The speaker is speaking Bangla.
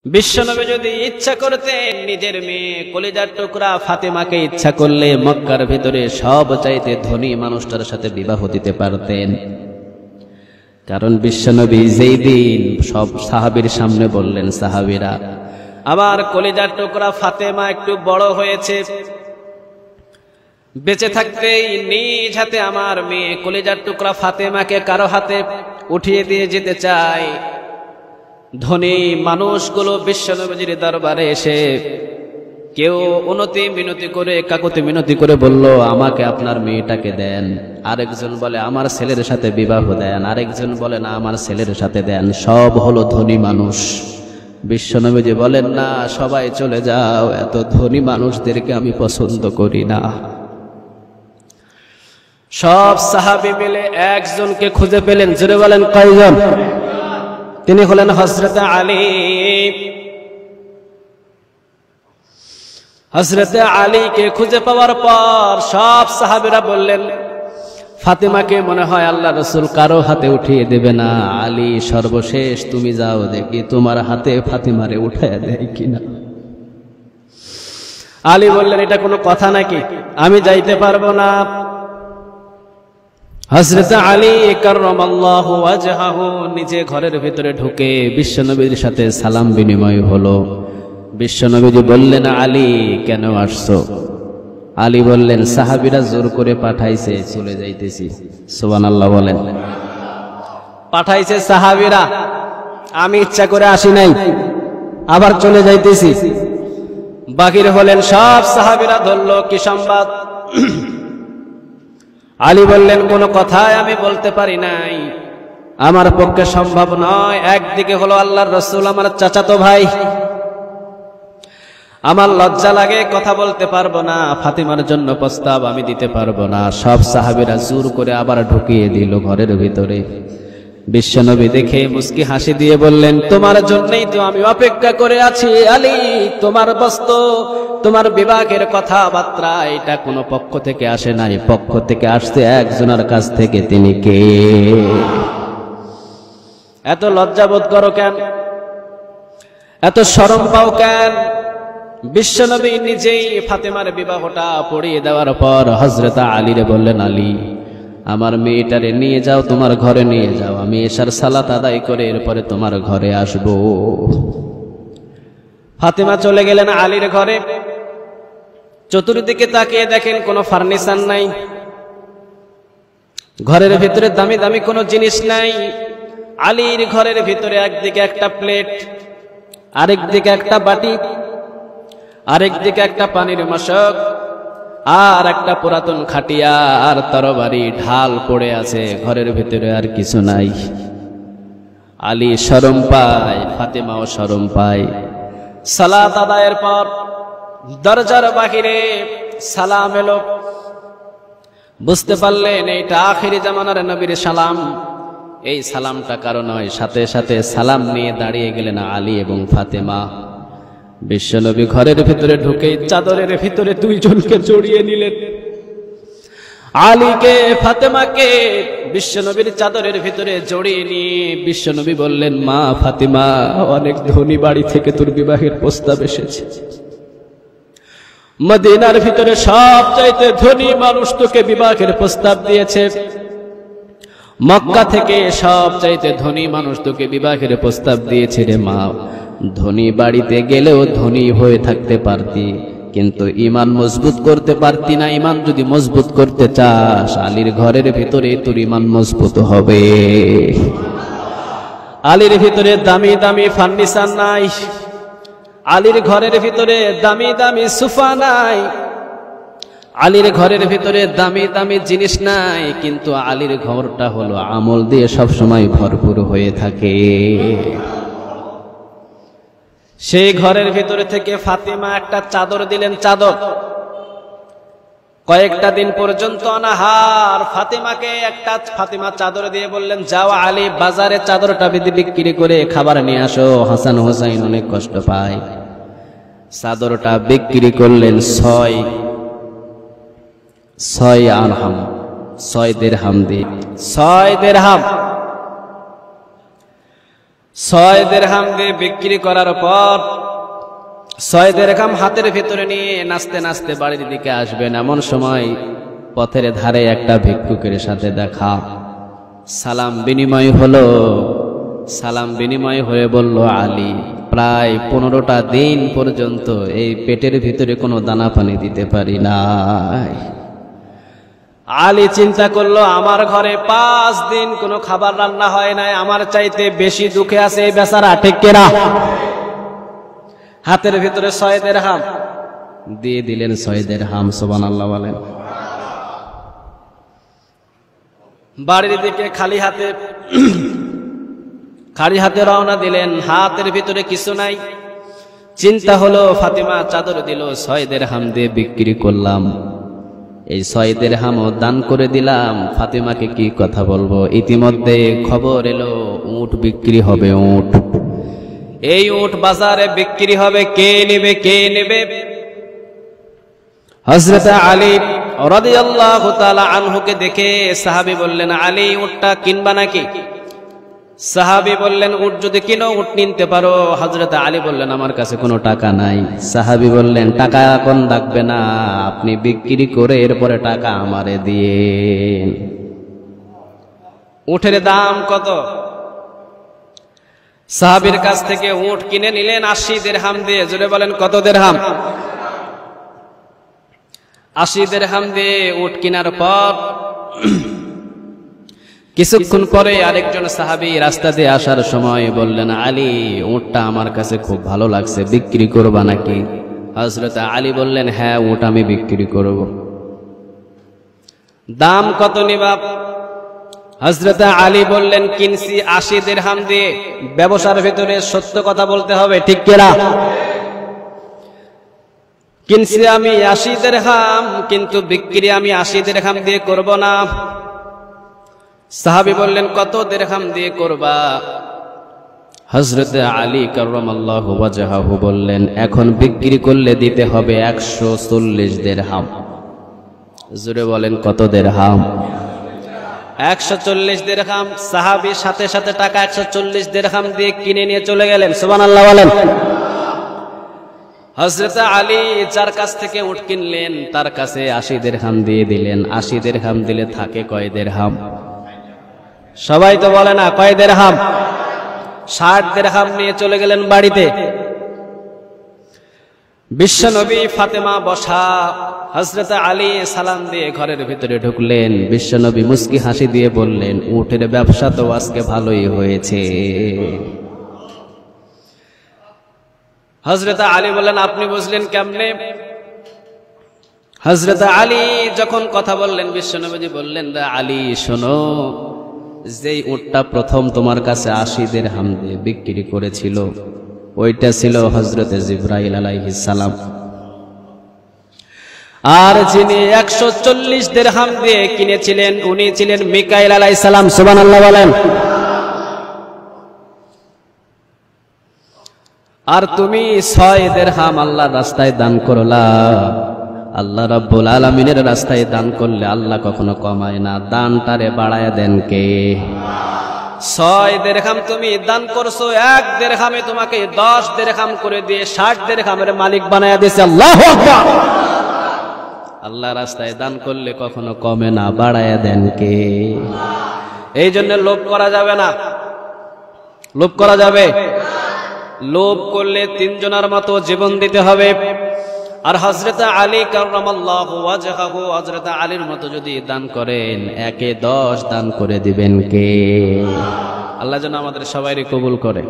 বিশ্বনবী যদি ইচ্ছা করতেন নিজের মেয়ে কলিজার টুকরা ফাতেমাকে ইচ্ছা করলে মক্কার ভিতরে সবচাইতে ধনী মানুষটার সাথে বিবাহ দিতে পারতেন। কারণ বিশ্বনবী যেই দিন সব সাহাবীর সামনে বললেন, সাহাবীরা আমার কলিজার টুকরা ফাতেমা একটু বড় হয়েছে, বেঁচে থাকতেই নিজ হাতে আমার মেয়ে কলিজার টুকরা ফাতেমাকে কারো হাতে উঠিয়ে দিয়ে যেতে চাই। ধনী মানুষগুলো বিশ্বনবীর দরবারে এসে কেউ উনতি মিনতি করে কাকুতি মিনতি করে বলল, আমাকে আপনার মেয়েটাকে দেন। আরেকজন বলে আমার ছেলের সাথে বিবাহ দেন, আরেকজন বলে না আমার ছেলের সাথে দেন। সব হলো ধনী মানুষ। বিশ্বনবীজি বলেন, না সবাই চলে যাও, এত ধনী মানুষদেরকে আমি পছন্দ করি না। সব সাহাবী মিলে একজনকে খুঁজে পেলেন। জোরে বলেন কয়জন? তিনি হলেন হযরত আলী। হযরত আলীকে খুঁজে পাওয়ার পর সব সাহাবীরা বললেন, ফাতেমাকে মনে হয় আল্লাহ রাসূল কারো হাতে উঠিয়ে দেবে না। আলী সর্বশেষ তুমি যাও, দেখি তোমার হাতে ফাতেমারে উঠায় দেয় কিনা। আলী বললেন, এটা কোনো কথা নাকি, আমি যাইতে পারবো না। হযরত আলী কাররামাল্লাহু ওয়াজহাহু নিজে ঘরের ভিতরে ঢুকে বিশ্বনবীর সাথে সালাম বিনিময় হলো। বিশ্বনবীজি বললেন, আলী কেন আসছো? আলী বললেন, সাহাবীরা জোর করে পাঠাইছে, চলে যাইতেছি। সুবহানাল্লাহ বলেন। পাঠাইছে সাহাবীরা, আমি ইচ্ছা করে আসি নাই, আবার চলে যাইতেছি। বাকির হলেন সব সাহাবীরা। ধরল কি সংবাদ? আলী বললেন, কোন কথাই আমি বলতে পারি নাই, আমার পক্ষে সম্ভব নয়। একদিকে হলো আল্লাহর রাসূল আমার চাচাতো ভাই, আমার লজ্জা লাগে, কথা বলতে পারবো না। ফাতেমার জন্য প্রস্তাব আমি দিতে পারবো না। সব সাহাবীরা জোর করে আবার ঢুকিয়ে দিল ঘরের ভিতরে। বিশ্বনবী দেখে মুস্কি হাসি দিয়ে বললেন, তোমার জন্যই তো আমি অপেক্ষা করে আছি আলী। তোমার বস্তু, তোমার বিবাহের কথাবার্তা এটা কোনো পক্ষ থেকে আসে নাই, পক্ষ থেকে আসছে একজনের কাছ থেকে। তিনি কে? এত লজ্জাবোধ করো কেন? এত শরম পাও কেন? বিশ্বনবী নিজেই ফাতেমার বিবাহটা পড়িয়ে দেওয়ার পর হযরত আলীরে বললেন, আলী আমার মেয়েটারে নিয়ে যাও, তোমার ঘরে নিয়ে যাও, আমি এশার সালাত আদায় করে এরপরে তোমার ঘরে আসব। ফাতেমা চলে গেলেন আলীর ঘরে। চতুর্দিকে তাকিয়ে দেখেন কোনো ফার্নিচার নাই, ঘরের ভিতরে দামি দামি কোনো জিনিস নাই। আলীর ঘরের ভিতরে একদিকে একটা প্লেট, আরেক দিকে একটা বাটি, আরেক দিকে একটা পানির মশক, আর একটা পুরাতন খাটিয়া আর তরবারি ঢাল পড়ে আছে। ঘরের ভিতরে আর কিছু নাই। আলী শরম পায়, ফাতেমাও শরম পায়। সালাত আদায়ের পর দরজার বাহিরে সালাম এলো। বুঝতে পারলেন এইটা আখিরি জামানার নবীর সালাম। এই সালামটা কারো নয়। সাথে সাথে সালাম নিয়ে দাঁড়িয়ে গেলেন আলী এবং ফাতেমা। বিশ্বনবী ঘরের ভিতরে ঢুকে চাদরের ভিতরে দুইজনকে জড়িয়ে নিলেন। আলীকে ফাতেমাকে বিশ্বনবীর চাদরের ভিতরে জড়িয়ে নিয়ে বিশ্বনবী বললেন, মা ফাতেমা, অনেক ধনী বাড়ি থেকে তোর বিবাহের প্রস্তাব এসেছে। মদিনার ভিতরে সবচাইতে ধনী মানুষ তোকে বিবাহের প্রস্তাব দিয়েছে। মক্কা থেকে সবচাইতে ধনী মানুষ তোকে বিবাহের প্রস্তাব দিয়েছে রে মা। ধনী বাড়িতে গেলেও ধনী হয়ে থাকতে পারতি, কিন্তু ঈমান মজবুত করতে পারতি না। ঈমান যদি মজবুত করতে চাস, আলীর ঘরের ভিতরে তোর ঈমান মজবুত হবে। আলীর ভিতরে দামি দামি ফার্নিচার নাই, আলীর ঘরের ভিতরে দামি দামি সোফা নাই, আলীর ঘরের ভিতরে দামি দামি জিনিস নাই, কিন্তু আলীর ঘরটা হলো আমল দিয়ে সবসময় ভরপুর হয়ে থাকে। সেই ঘরের ভিতরে থেকে ফাতেমা একটা চাদর দিলেন। চাদর কয়েকটা দিন পর্যন্ত অনাহার। ফাতেমা চাদর দিয়ে বললেন, যাও আলী বাজারে চাদরটা বিক্রি করে খাবার নিয়ে আসো, হাসান হোসাইন অনেক কষ্ট পায়। চাদরটা বিক্রি করলেন 6 আরহাম, 6 দিরহাম দিয়ে। 6 দিরহাম 6 দিরহাম দিয়ে বিক্রি করার পর 6 দিরহাম হাতের ভিতরে নিয়ে নাচতে নাচতে বাড়ির দিকে আসবেন, এমন সময় পথের ধারে একটা ভিক্ষুকের সাথে দেখা। সালাম বিনিময় হলো। সালাম বিনিময় হয়ে বলল, আলী প্রায় 15টা দিন পর্যন্ত এই পেটের ভিতরে কোনো দানা পানি দিতে পারি নাই। আলী চিন্তা করলো, আমার ঘরে 5 দিন কোনো খাবার রান্না হয় নাই, আমার চাইতে বেশি দুঃখে আছে এই বেচারা, ঠিক কিনা? হাতের ভিতরে 6 দিরহাম দিয়ে দিলেন। 6 দিরহাম, সুবহানাল্লাহ বলেন। বাড়ির দিকে খালি হাতে রওনা দিলেন। হাতের ভিতরে কিছু নাই। চিন্তা হলো, ফাতিমা চাদর দিল, 6 দিরহাম দিয়ে বিক্রি করলাম, এই 6 দিরহামও দান করে দিলাম, ফাতিমাকে কি কথা বলবো? ইতিমধ্যে খবর এলো উট বিক্রি হবে। উট, এই উট বাজারে বিক্রি হবে। কে নেবে? কে নেবে? হযরত আলী রাদিয়াল্লাহু তাআলা আনহুকে দেখে সাহাবী বললেন, আলী উটটা কিনবা নাকি? সাহাবী বললেন, উট যদি কিনো উট নিতে পারো। হযরত আলী বললেন, আমার কাছে কোনো টাকা নাই। সাহাবী বললেন, টাকা এখন লাগবে না, আপনি বিক্রি করে এরপরে টাকা আমারে দিয়েন। উটের দাম কত? সাহাবীর কাছ থেকে উট কিনে নিলেন 80 দিরহাম দিয়ে। জোরে বলেন, কত দিরহাম? 80 দিরহাম দিয়ে উট কেনার পর কিছুক্ষণ পরে আরেকজন সাহাবী রাস্তা দিয়ে আসার সময় বললেন, আলী উটটা আমার কাছে খুব ভালো লাগছে, বিক্রি করবা নাকি? হযরত আলী বললেন, হ্যাঁ উট আমি বিক্রি করব। দাম কত নিবা? হযরত আলী বললেন, কিনছি 80 দিরহাম দিয়ে। ব্যবসার ভিতরে সত্য কথা বলতে হবে, ঠিক কিনা? কিনছি আমি 80 দিরহাম, কিন্তু বিক্রি আমি 80 দিরহাম দিয়ে করব না। সাহাবী বললেন, কত দিরহাম দিয়ে করবা? হযরত আলী কাররামাল্লাহু ওয়াজহাহু বললেন, এখন বিক্রি করলে দিতে হবে 140 দিরহাম। জোরে বলেন, কত দিরহাম? 140 দিরহাম। সাহাবী সাথে সাথে টাকা 140 দিরহাম দিয়ে কিনে নিয়ে চলে গেলেন। সুবহানাল্লাহ বলেন। হযরত আলী যার কাছ থেকে উট কিনলেন তার কাছে 80 দিরহাম দিয়ে দিলেন। 80 দিরহাম দিলে থাকে কয় দিরহাম? সবাই তো বলে না, কয় দিরহাম? 60 দিরহাম নিয়ে চলে গেলেন বাড়িতে। বিশ্বনবী ফাতেমা বসা। হযরত আলী সালাম দিয়ে ঘরের ভিতরে ঢুকলেন। বিশ্বনবী মুস্কি হাসি দিয়ে বললেন, উটের ব্যবসা তো আজকে ভালোই হয়েছে। হযরত আলী বললেন, আপনি বুঝলেন কেমনে? হযরত আলী যখন কথা বললেন, বিশ্বনবী বললেন, আলী শোনো, যেই উটটা প্রথম তোমার কাছে 80 দিরহাম দিয়ে বিক্রি করেছিল ওইটা ছিল হযরত জিবরাইল আলাইহিস সালাম। আর যিনি 140 দিরহাম দিয়ে কিনেছিলেন উনি ছিলেন মিকাইল আলাইহিস সালাম। সুবহানাল্লাহ বলেন। আর তুমি 6 দিরহাম আল্লাহর রাস্তায় দান করলা। আল্লাহ রাব্বুল আলামিনের রাস্তায় দান করলে আল্লাহ কখনো কমায় না, দানটারে বাড়ায় দেন কে? 6 দিরহাম তুমি দান করছো, 1 দিরহামে তোমাকে 10 দিরহাম করে দিয়ে 60 দিরহামের মালিক বানায়া দিয়েছে। আল্লাহু আকবার। আল্লাহ রাস্তায় দান করলে কখনো কমে না, বাড়ায়া দেন কে? এই জন্য লোভ করা যাবে না। লোভ করা যাবে? লোভ করলে 3 জনের মতো জীবন দিতে হবে। আর হযরত আলী কাররামাল্লাহু ওয়াজহাহু, হযরত আলীর মতো যদি দান করেন 1 এ 10 দান করে দিবেন কে? আল্লাহ যেন আমাদের সবাইকে কবুল করে।